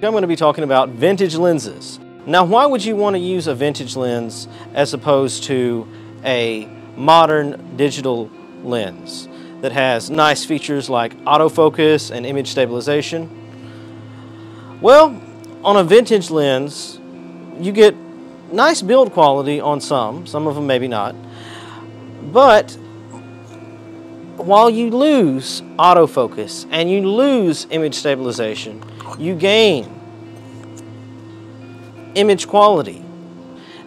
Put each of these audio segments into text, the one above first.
I'm going to be talking about vintage lenses. Now, why would you want to use a vintage lens as opposed to a modern digital lens that has nice features like autofocus and image stabilization? Well, on a vintage lens, you get nice build quality on some of them maybe not, but while you lose autofocus and you lose image stabilization, you gain image quality.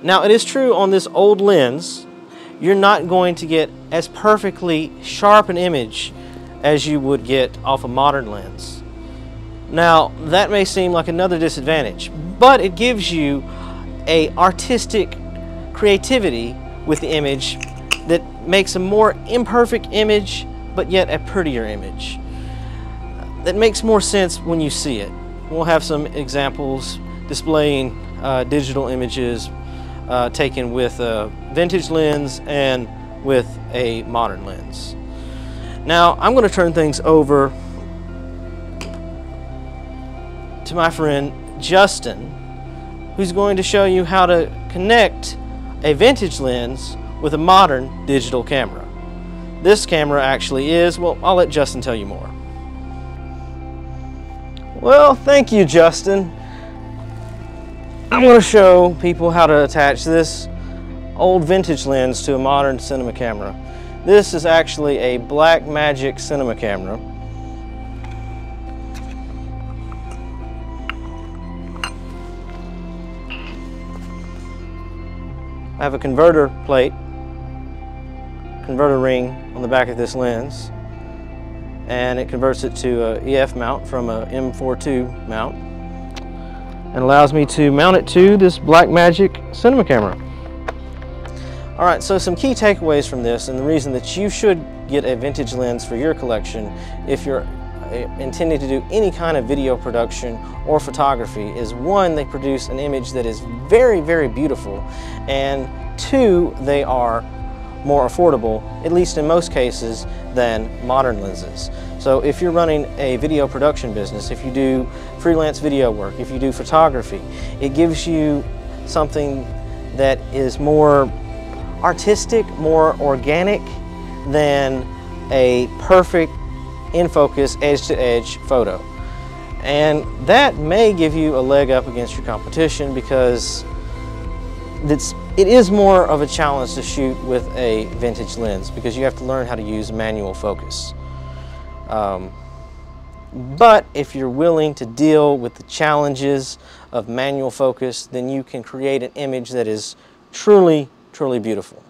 Now, it is true on this old lens, you're not going to get as perfectly sharp an image as you would get off a modern lens. Now, that may seem like another disadvantage, but it gives you an artistic creativity with the image that makes a more imperfect image, but yet a prettier image. That makes more sense when you see it. We'll have some examples displaying digital images taken with a vintage lens and with a modern lens. Now, I'm going to turn things over to my friend Justin, who's going to show you how to connect a vintage lens with a modern digital camera. This camera actually is, well, I'll let Justin tell you more. Well, thank you, Justin. I'm going to show people how to attach this old vintage lens to a modern cinema camera. This is actually a Blackmagic cinema camera. I have a converter plate, converter ring on the back of this lens, and it converts it to a EF mount from a M42 mount and allows me to mount it to this Blackmagic cinema camera. Alright, so some key takeaways from this, and the reason that you should get a vintage lens for your collection if you're intending to do any kind of video production or photography is: one, they produce an image that is very, very beautiful, and two, they are more affordable, at least in most cases, than modern lenses. So if you're running a video production business, if you do freelance video work, if you do photography, it gives you something that is more artistic, more organic than a perfect in-focus, edge-to-edge photo. And that may give you a leg up against your competition because it is more of a challenge to shoot with a vintage lens because you have to learn how to use manual focus. But if you're willing to deal with the challenges of manual focus, then you can create an image that is truly, truly beautiful.